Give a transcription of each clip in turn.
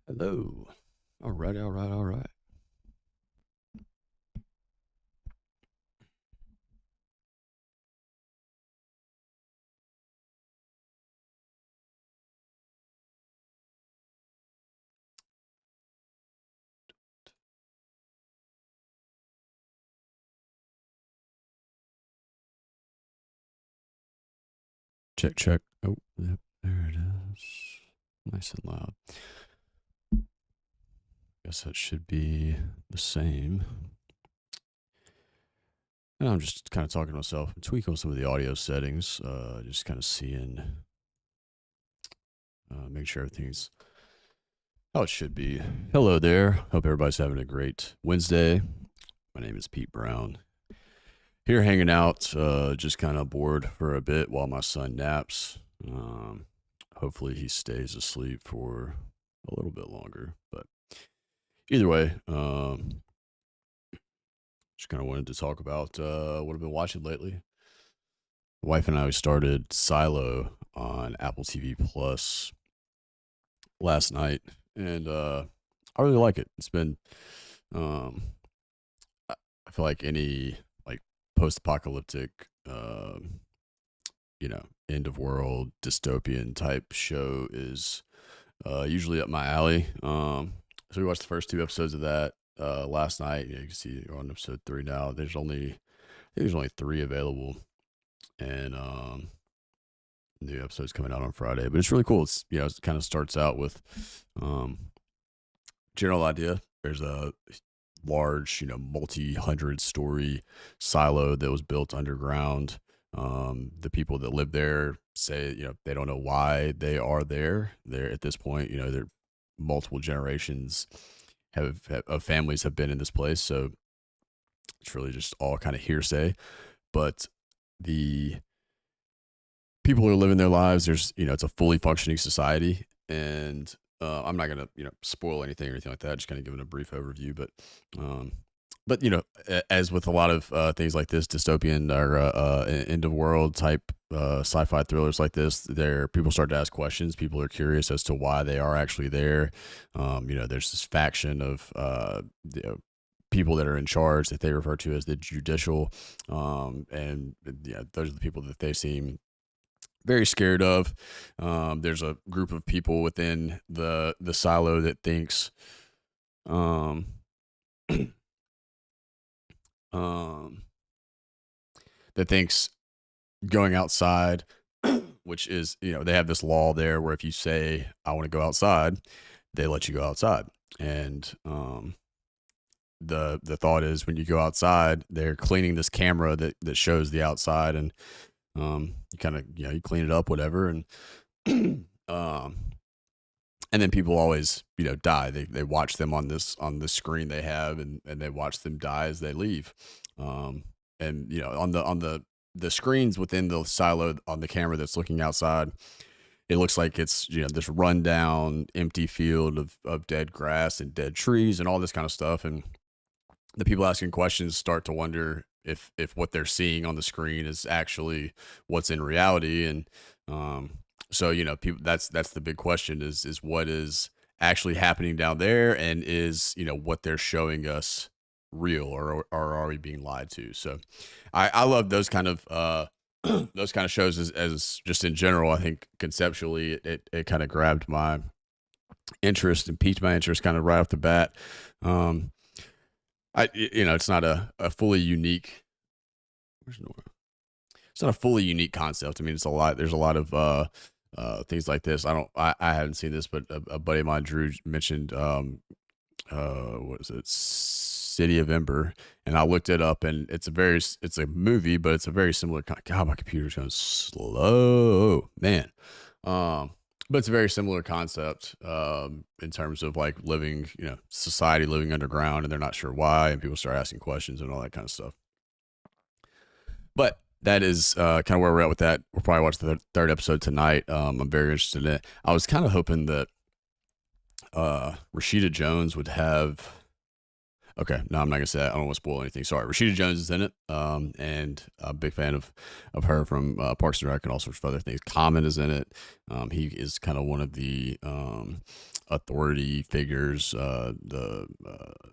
Hello. All right, all right, all right. Check, check. Oh, yep, there it is. Nice and loud. Guess that should be the same. And I'm just kind of talking to myself, tweaking some of the audio settings, just kind of seeing, make sure everything's how it should be. Hello there. Hope everybody's having a great Wednesday. My name is Pete Brown. Here hanging out, just kind of bored for a bit while my son naps. Hopefully he stays asleep for a little bit longer. But either way, just kind of wanted to talk about what I've been watching lately. My wife and I started Silo on Apple TV Plus last night, and I really like it. It's been, um, I feel like any like post-apocalyptic, end of world dystopian type show is usually up my alley. So we watched the first two episodes of that last night. You can see you're on episode 3 now. There's only 3 available, and new episodes coming out on Friday. But it's really cool. It's it kind of starts out with um, general idea. There's a large, multi-hundred story silo that was built underground. The people that live there say, they don't know why they are there. They're at this point, they're multiple generations of families have been in this place. So it's really just all kind of hearsay. But the people who are living their lives, it's a fully functioning society. And I'm not going to, spoil anything or anything like that. Just kind of giving a brief overview. Um, but as with a lot of things like this, dystopian or end of world type sci-fi thrillers like this, there people start to ask questions. People are curious as to why they are actually there. There's this faction of people that are in charge that they refer to as the judicial, and those are the people that they seem very scared of. There's a group of people within the silo that thinks um, um, that thinks going outside, which is, they have this law there where if you say, I want to go outside, they let you go outside. And the thought is when you go outside, they're cleaning this camera that shows the outside, and you kind of, you clean it up, whatever. And, um, and then people always, die. They watch them on the screen they have, and they watch them die as they leave. And on the screens within the silo on the camera that's looking outside, it looks like it's this rundown, empty field of dead grass and dead trees and all this kind of stuff. And the people asking questions start to wonder if what they're seeing on the screen is actually what's in reality. And so people, that's the big question is what is actually happening down there, and is what they're showing us real, or are we being lied to? So I love those kind of those kind of shows as just in general. I think conceptually it kind of grabbed my interest and piqued my interest kind of right off the bat. um it's not a fully unique, where's Nora? It's not a fully unique concept. I mean, it's a lot. There's a lot of things like this. I haven't seen this, but a buddy of mine, Drew, mentioned what is it, City of Ember, and I looked it up, and it's a movie, but it's a very similar. God, my computer's going slow, man. Um, but it's a very similar concept in terms of like living, society living underground, and they're not sure why, and people start asking questions and all that kind of stuff. But that is kind of where we're at with that. We'll probably watch the third episode tonight. I'm very interested in it. I was kind of hoping that Rashida Jones would have. Okay, no, I'm not gonna say that. I don't want to spoil anything. Sorry, Rashida Jones is in it, and I'm a big fan of her from Parks and Rec and all sorts of other things. Common is in it. He is kind of one of the authority figures, the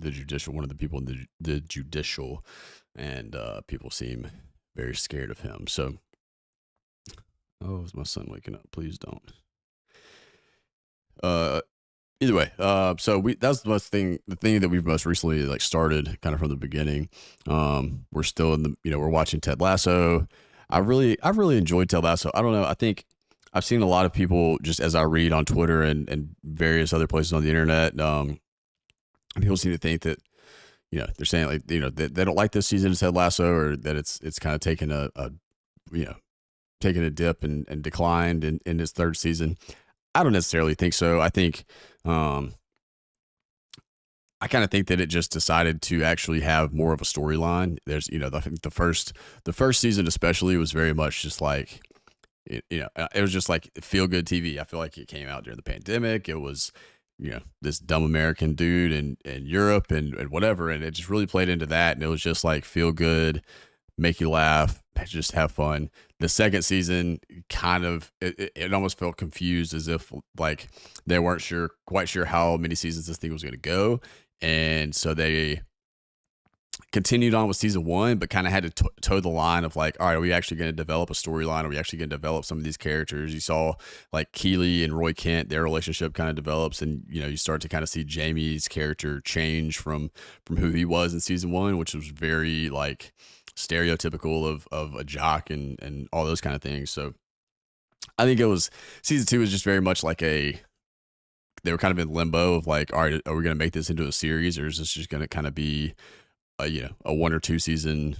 judicial, one of the people in the judicial, and people seem very scared of him. So, oh, is my son waking up? Please don't. Uh, Either way, so that's the thing that we've most recently like started kind of from the beginning. We're still in we're watching Ted Lasso. I've really enjoyed Ted Lasso. I don't know. I think I've seen a lot of people, just as I read on Twitter and various other places on the internet. People seem to think that, they're saying like, they don't like this season of Ted Lasso, or that it's kind of taken you know, taken a dip and declined in its third season. I don't necessarily think so. I think, I kind of think that it just decided to actually have more of a storyline. There's, I think the first season especially was very much just like, it was just like feel good TV. I feel like it came out during the pandemic. It was, this dumb American dude in Europe and whatever. And it just really played into that. And it was just like feel good, make you laugh, just have fun. The second season kind of, it almost felt confused, as if like they weren't quite sure how many seasons this thing was going to go. And so they continued on with season one, but kind of had to toe the line of like, all right, are we actually going to develop a storyline? Are we actually going to develop some of these characters? You saw like Keeley and Roy Kent, their relationship kind of develops, and you start to kind of see Jamie's character change from who he was in season one, which was very like stereotypical of a jock and all those kind of things. So I think it was season two was just very much like they were kind of in limbo of like, all right, are we going to make this into a series, or is this just going to kind of be a one or two season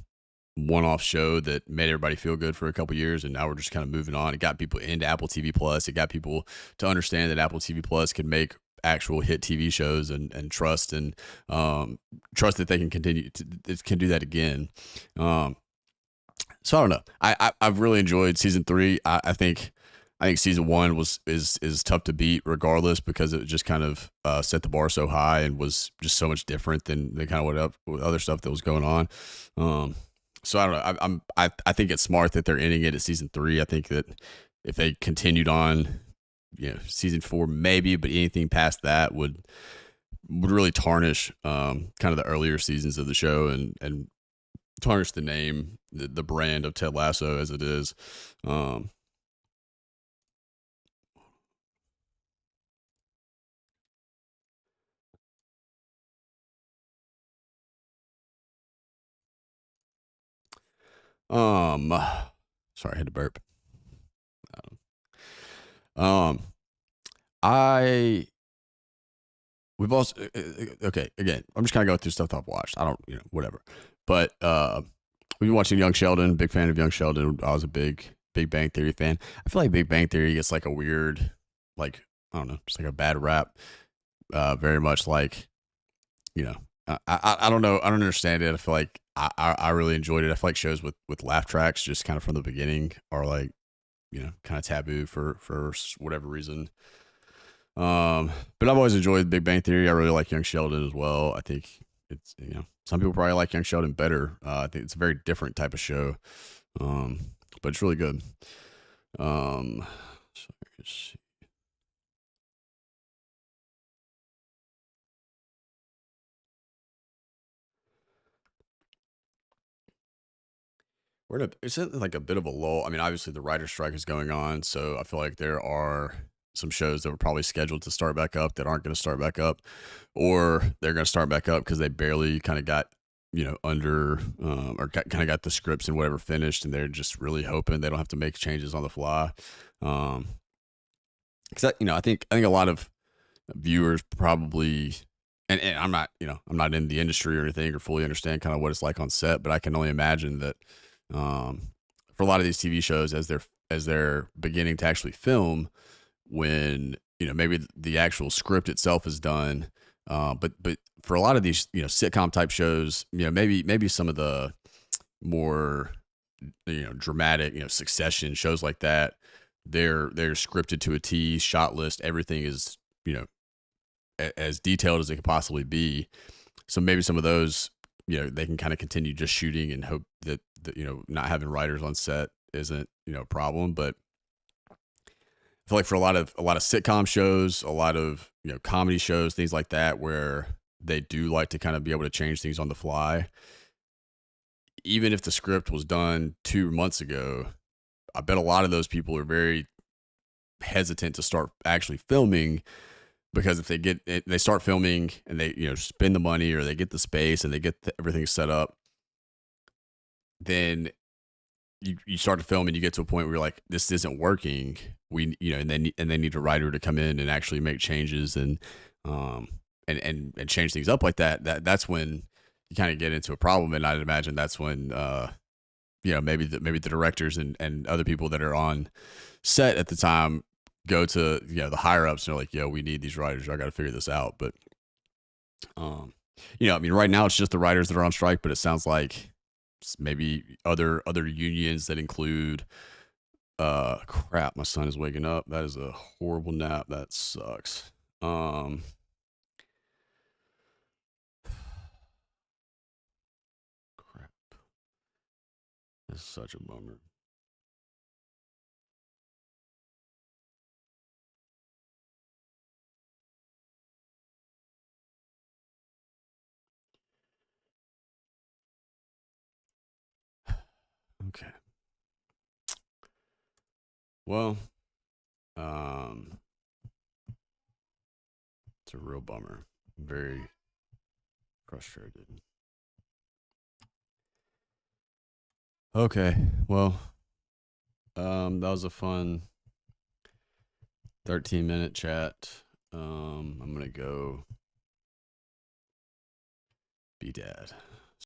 one-off show that made everybody feel good for a couple years, and now we're just kind of moving on? It got people into Apple TV Plus. It got people to understand that Apple TV Plus can make actual hit TV shows and trust trust that they can can do that again. So I don't know. I've really enjoyed season three. I think season one is tough to beat regardless, because it just kind of set the bar so high and was just so much different than kind of what other stuff that was going on. So I don't know. I think it's smart that they're ending it at season three. I think that if they continued on, season four maybe, but anything past that would really tarnish kind of the earlier seasons of the show and tarnish the name, the brand of Ted Lasso as it is. Um, Sorry, I had to burp. Um, I we've also okay. Again, I'm just kind of going through stuff I've watched. I don't, whatever. But we've been watching Young Sheldon. Big fan of Young Sheldon. I was a big Bang Theory fan. I feel like Big Bang Theory gets like a weird, like, I don't know, just like a bad rap. Very much like, I don't know. I don't understand it. I feel like I really enjoyed it. I feel like shows with laugh tracks just kind of from the beginning are like, kind of taboo for whatever reason. But I've always enjoyed Big Bang Theory. I really like Young Sheldon as well. I think it's, some people probably like Young Sheldon better. I think it's a very different type of show. But it's really good. So let's see. It's in like a bit of a lull. I mean, obviously the writer's strike is going on, so I feel like there are some shows that were probably scheduled to start back up that aren't going to start back up, or they're going to start back up because they barely kind of got, under or kind of got the scripts and whatever finished, and they're just really hoping they don't have to make changes on the fly. Because I think a lot of viewers probably, and I'm not, I'm not in the industry or anything or fully understand kind of what it's like on set, but I can only imagine that for a lot of these TV shows, as they're beginning to actually film, when maybe the actual script itself is done, but for a lot of these sitcom type shows, maybe some of the more dramatic Succession shows like that, they're scripted to a T, shot list, everything is as detailed as it could possibly be. So maybe some of those, they can kind of continue just shooting and hope that not having writers on set isn't a problem. But I feel like for a lot of sitcom shows, a lot of comedy shows, things like that, where they do like to kind of be able to change things on the fly. Even if the script was done 2 months ago, I bet a lot of those people are very hesitant to start actually filming, because if they start filming and they spend the money, or they get the space and they get everything set up, then you start to film and you get to a point where you're like, this isn't working. And they need a writer to come in and actually make changes, um and change things up like that. That's when you kind of get into a problem. And I'd imagine that's when maybe the directors and other people that are on set at the time go to the higher ups and they're like, yo, we need these writers. I got to figure this out. But um I mean, right now it's just the writers that are on strike, but it sounds like maybe other unions that include crap, my son is waking up. That is a horrible nap. That sucks. Crap. That's such a bummer. Okay. Well, um it's a real bummer. Very frustrated. Okay. Well, that was a fun 13-minute chat. I'm gonna go be dad.